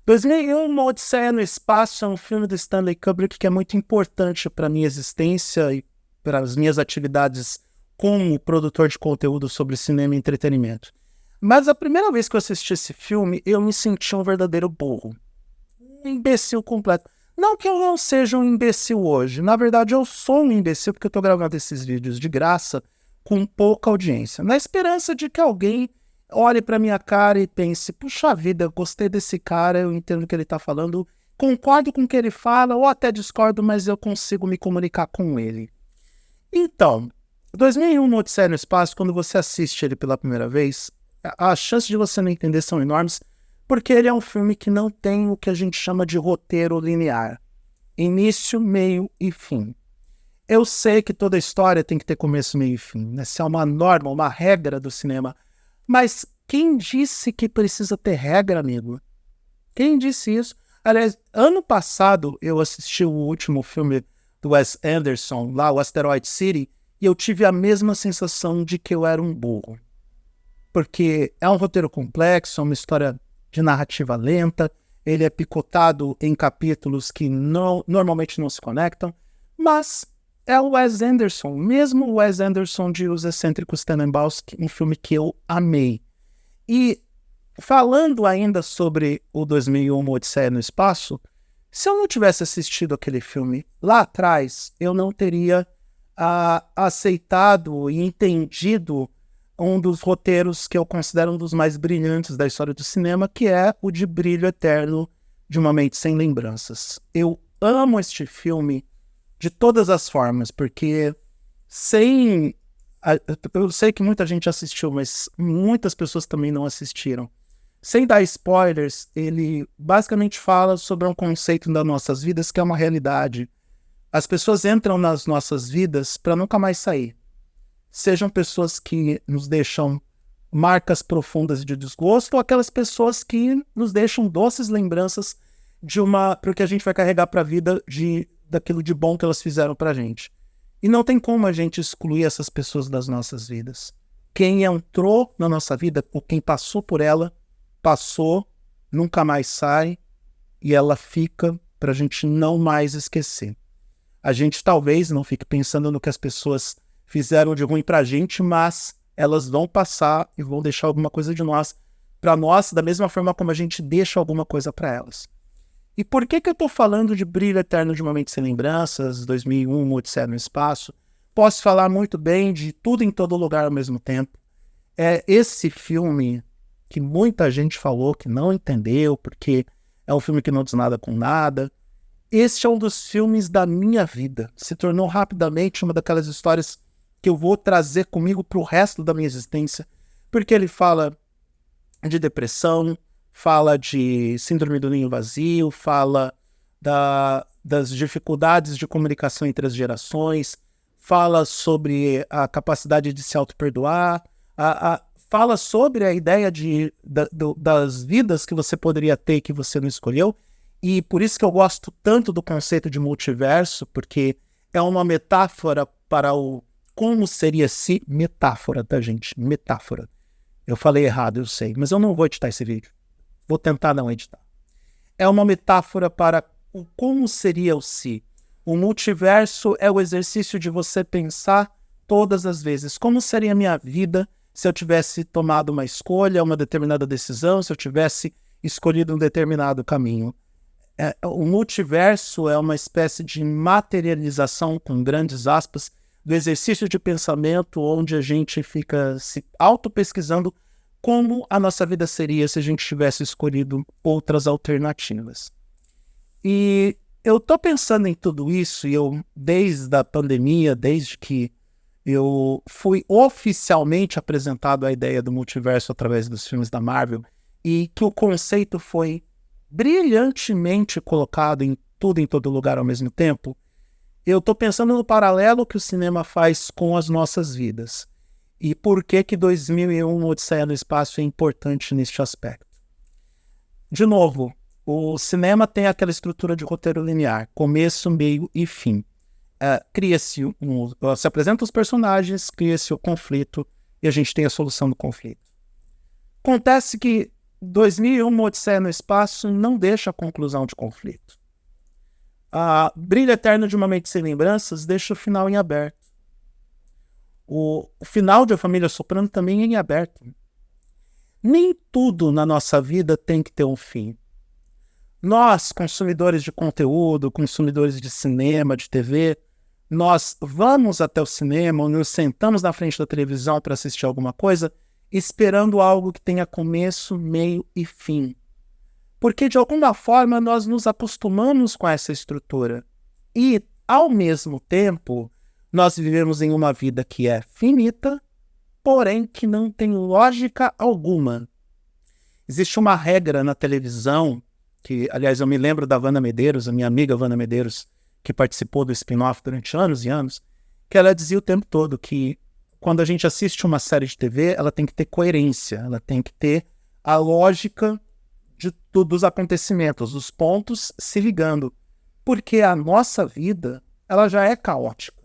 2001, Uma Odisseia no Espaço é um filme do Stanley Kubrick que é muito importante para a minha existência e para as minhas atividades como produtor de conteúdo sobre cinema e entretenimento. Mas a primeira vez que eu assisti esse filme, eu me senti um verdadeiro burro. Um imbecil completo. Não que eu não seja um imbecil hoje. Na verdade, eu sou um imbecil porque eu estou gravando esses vídeos de graça com pouca audiência. Na esperança de que alguém olhe para minha cara e pense, puxa vida, eu gostei desse cara, eu entendo o que ele está falando, concordo com o que ele fala, ou até discordo, mas eu consigo me comunicar com ele. Então, 2001, Uma Odisseia no Espaço, quando você assiste ele pela primeira vez, as chances de você não entender são enormes, porque ele é um filme que não tem o que a gente chama de roteiro linear. Início, meio e fim. Eu sei que toda história tem que ter começo, meio e fim, né? Essa é uma norma, uma regra do cinema. Mas quem disse que precisa ter regra, amigo? Quem disse isso? Aliás, ano passado eu assisti o último filme do Wes Anderson, lá, o Asteroid City, e eu tive a mesma sensação de que eu era um burro. Porque é um roteiro complexo, é uma história de narrativa lenta, ele é picotado em capítulos que normalmente não se conectam, mas é o Wes Anderson, mesmo o Wes Anderson de Os Excêntricos Tenenbaums, um filme que eu amei. E falando ainda sobre o 2001, Uma Odisseia no Espaço, se eu não tivesse assistido aquele filme lá atrás, eu não teria aceitado e entendido um dos roteiros que eu considero um dos mais brilhantes da história do cinema, que é o de Brilho Eterno de Uma Mente Sem Lembranças. Eu amo este filme de todas as formas, porque eu sei que muita gente assistiu, mas muitas pessoas também não assistiram. Sem dar spoilers, ele basicamente fala sobre um conceito das nossas vidas que é uma realidade. As pessoas entram nas nossas vidas para nunca mais sair. Sejam pessoas que nos deixam marcas profundas de desgosto ou aquelas pessoas que nos deixam doces lembranças porque a gente vai carregar para a vida daquilo de bom que elas fizeram para a gente. E não tem como a gente excluir essas pessoas das nossas vidas. Quem entrou na nossa vida, ou quem passou por ela, passou, nunca mais sai, e ela fica para a gente não mais esquecer. A gente talvez não fique pensando no que as pessoas fizeram de ruim para a gente, mas elas vão passar e vão deixar alguma coisa de nós para nós, da mesma forma como a gente deixa alguma coisa para elas. E por que eu estou falando de Brilho Eterno de Uma Mente Sem Lembranças, 2001, Uma Odisseia no Espaço? Posso falar muito bem de Tudo em Todo Lugar ao mesmo tempo. É esse filme que muita gente falou que não entendeu, porque é um filme que não diz nada com nada. Este é um dos filmes da minha vida. Se tornou rapidamente uma daquelas histórias que eu vou trazer comigo para o resto da minha existência, porque ele fala de depressão, fala de síndrome do ninho vazio, fala das dificuldades de comunicação entre as gerações, fala sobre a capacidade de se auto-perdoar, fala sobre a ideia das vidas que você poderia ter e que você não escolheu, e por isso que eu gosto tanto do conceito de multiverso, porque é uma metáfora para como seria se... Metáfora, tá, gente? Metáfora. Eu falei errado, eu sei, mas eu não vou editar esse vídeo. Vou tentar não editar. É uma metáfora para como seria o se. O multiverso é o exercício de você pensar todas as vezes como seria a minha vida se eu tivesse tomado uma escolha, uma determinada decisão, se eu tivesse escolhido um determinado caminho. O multiverso é uma espécie de materialização, com grandes aspas, do exercício de pensamento onde a gente fica se auto-pesquisando como a nossa vida seria se a gente tivesse escolhido outras alternativas. E eu estou pensando em tudo isso, e eu, desde a pandemia, desde que eu fui oficialmente apresentado à ideia do multiverso através dos filmes da Marvel, e que o conceito foi brilhantemente colocado em tudo em todo lugar ao mesmo tempo, eu estou pensando no paralelo que o cinema faz com as nossas vidas. E por que 2001, Uma Odisseia no Espaço é importante neste aspecto. De novo, o cinema tem aquela estrutura de roteiro linear, começo, meio e fim. Se apresentam os personagens, cria-se o conflito e a gente tem a solução do conflito. Acontece que 2001, Uma Odisseia no Espaço não deixa a conclusão de conflito. A Brilho Eterno de uma Mente Sem Lembranças deixa o final em aberto. O final de A Família Soprano também é em aberto. Nem tudo na nossa vida tem que ter um fim. Nós, consumidores de conteúdo, consumidores de cinema, de TV, nós vamos até o cinema ou nos sentamos na frente da televisão para assistir alguma coisa esperando algo que tenha começo, meio e fim. Porque, de alguma forma, nós nos acostumamos com essa estrutura. E, ao mesmo tempo, nós vivemos em uma vida que é finita, porém que não tem lógica alguma. Existe uma regra na televisão, que, aliás, eu me lembro da Wanda Medeiros, a minha amiga Wanda Medeiros, que participou do spin-off durante anos e anos, que ela dizia o tempo todo que quando a gente assiste uma série de TV, ela tem que ter coerência, ela tem que ter a lógica dos acontecimentos, dos pontos se ligando. Porque a nossa vida, ela já é caótica.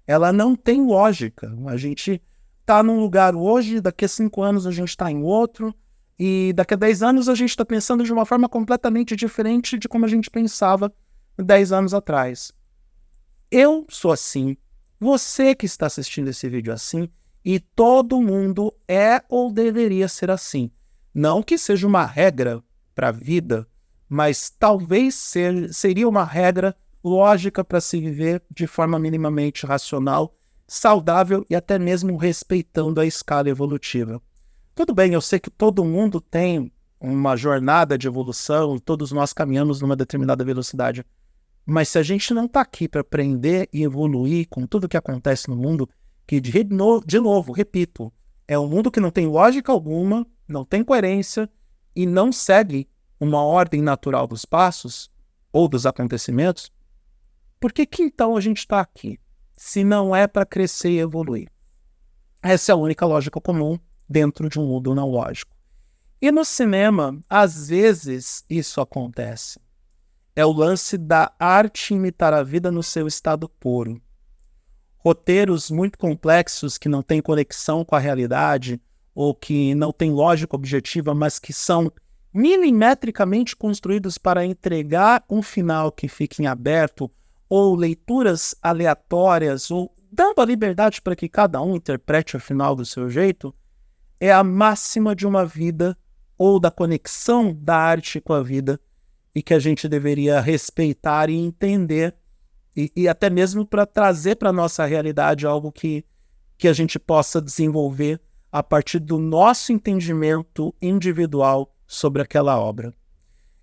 Ela não tem lógica. A gente está num lugar hoje, daqui a 5 anos a gente está em outro, e daqui a 10 anos a gente está pensando de uma forma completamente diferente de como a gente pensava 10 anos atrás. Eu sou assim, você que está assistindo esse vídeo assim, e todo mundo é ou deveria ser assim. Não que seja uma regra para a vida, mas talvez seria uma regra lógica para se viver de forma minimamente racional, saudável e até mesmo respeitando a escala evolutiva. Tudo bem, eu sei que todo mundo tem uma jornada de evolução, todos nós caminhamos numa determinada velocidade, mas se a gente não está aqui para aprender e evoluir com tudo que acontece no mundo, que de novo, repito, é um mundo que não tem lógica alguma, não tem coerência e não segue uma ordem natural dos passos ou dos acontecimentos, por que então a gente está aqui, se não é para crescer e evoluir? Essa é a única lógica comum dentro de um mundo não lógico. E no cinema, às vezes, isso acontece. É o lance da arte imitar a vida no seu estado puro. Roteiros muito complexos que não têm conexão com a realidade ou que não têm lógica objetiva, mas que são milimetricamente construídos para entregar um final que fique em aberto, ou leituras aleatórias, ou dando a liberdade para que cada um interprete o final do seu jeito, é a máxima de uma vida ou da conexão da arte com a vida e que a gente deveria respeitar e entender e até mesmo para trazer para a nossa realidade algo que a gente possa desenvolver a partir do nosso entendimento individual sobre aquela obra.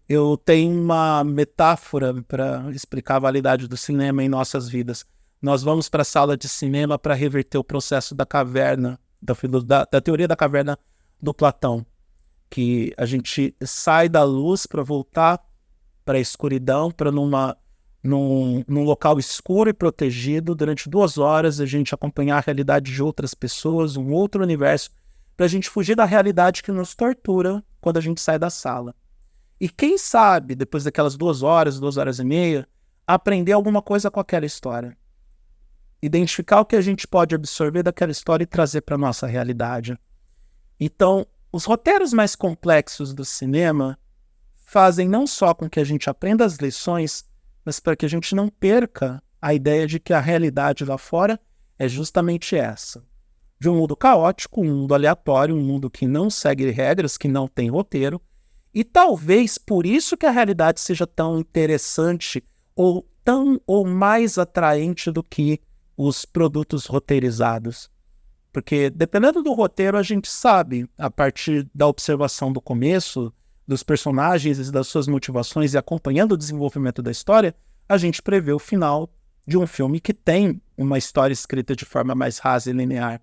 Eu tenho uma metáfora para explicar a validade do cinema em nossas vidas. Nós vamos para a sala de cinema para reverter o processo da caverna, da teoria da caverna do Platão, que a gente sai da luz para voltar para a escuridão, para num local escuro e protegido, durante 2 horas a gente acompanhar a realidade de outras pessoas, um outro universo, para a gente fugir da realidade que nos tortura quando a gente sai da sala. E quem sabe, depois daquelas 2 horas, 2 horas e meia, aprender alguma coisa com aquela história. Identificar o que a gente pode absorver daquela história e trazer para a nossa realidade. Então, os roteiros mais complexos do cinema fazem não só com que a gente aprenda as lições, mas para que a gente não perca a ideia de que a realidade lá fora é justamente essa. De um mundo caótico, um mundo aleatório, um mundo que não segue regras, que não tem roteiro, e talvez por isso que a realidade seja tão interessante ou mais atraente do que os produtos roteirizados. Porque dependendo do roteiro, a gente sabe, a partir da observação do começo, dos personagens e das suas motivações e acompanhando o desenvolvimento da história, a gente prevê o final de um filme que tem uma história escrita de forma mais rasa e linear.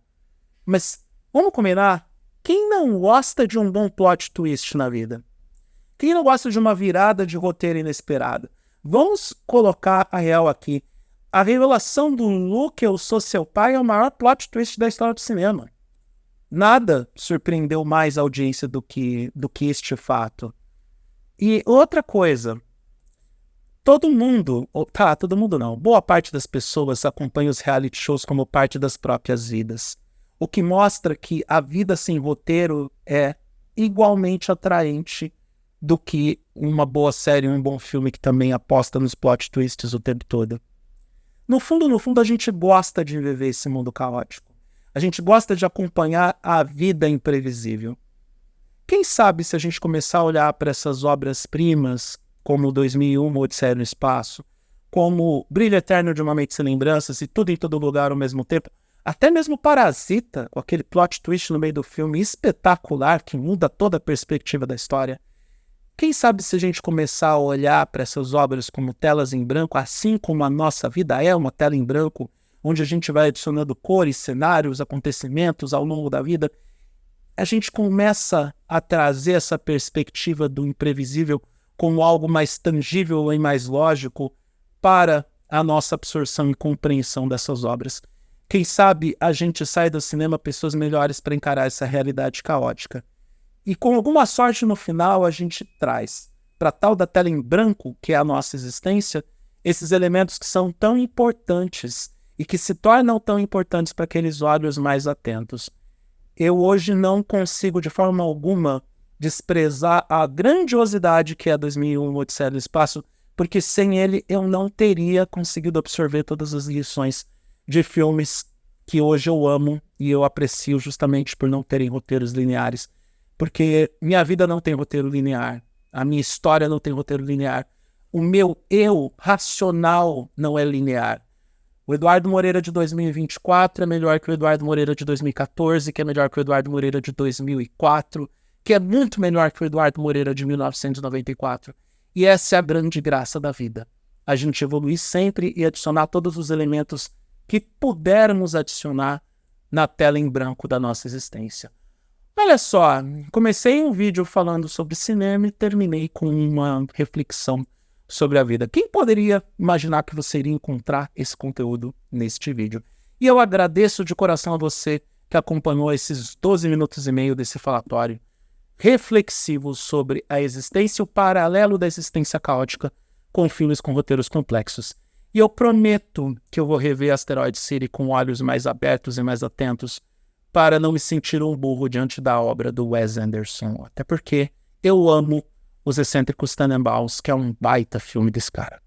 Mas vamos combinar? Quem não gosta de um bom plot twist na vida? Quem não gosta de uma virada de roteiro inesperada? Vamos colocar a real aqui. A revelação do Luke, eu sou seu pai, é o maior plot twist da história do cinema. Nada surpreendeu mais a audiência do que este fato. E outra coisa, todo mundo não, boa parte das pessoas acompanha os reality shows como parte das próprias vidas. O que mostra que a vida sem roteiro é igualmente atraente do que uma boa série, um bom filme que também aposta nos plot twists o tempo todo. No fundo, a gente gosta de viver esse mundo caótico. A gente gosta de acompanhar a vida imprevisível. Quem sabe se a gente começar a olhar para essas obras-primas, como 2001, Odisseia no Espaço, como Brilho Eterno de uma Mente Sem Lembranças e Tudo em Todo Lugar ao mesmo tempo, até mesmo Parasita, com aquele plot twist no meio do filme espetacular que muda toda a perspectiva da história. Quem sabe se a gente começar a olhar para essas obras como telas em branco, assim como a nossa vida é uma tela em branco, onde a gente vai adicionando cores, cenários, acontecimentos ao longo da vida, a gente começa a trazer essa perspectiva do imprevisível como algo mais tangível e mais lógico para a nossa absorção e compreensão dessas obras. Quem sabe a gente sai do cinema pessoas melhores para encarar essa realidade caótica. E com alguma sorte no final a gente traz para a tal da tela em branco, que é a nossa existência, esses elementos que são tão importantes e que se tornam tão importantes para aqueles olhos mais atentos. Eu hoje não consigo de forma alguma desprezar a grandiosidade que é 2001, Odisseia no Espaço, porque sem ele eu não teria conseguido absorver todas as lições de filmes que hoje eu amo e eu aprecio justamente por não terem roteiros lineares. Porque minha vida não tem roteiro linear, a minha história não tem roteiro linear, o meu eu racional não é linear. O Eduardo Moreira de 2024 é melhor que o Eduardo Moreira de 2014, que é melhor que o Eduardo Moreira de 2004, que é muito melhor que o Eduardo Moreira de 1994. E essa é a grande graça da vida. A gente evoluir sempre e adicionar todos os elementos que pudermos adicionar na tela em branco da nossa existência. Olha só, comecei um vídeo falando sobre cinema e terminei com uma reflexão sobre a vida. Quem poderia imaginar que você iria encontrar esse conteúdo neste vídeo? E eu agradeço de coração a você que acompanhou esses 12 minutos e meio desse falatório reflexivo sobre a existência e o paralelo da existência caótica com filmes com roteiros complexos. E eu prometo que eu vou rever Asteroid City com olhos mais abertos e mais atentos para não me sentir um burro diante da obra do Wes Anderson. Até porque eu amo Os Excêntricos Tannenbaums, que é um baita filme desse cara.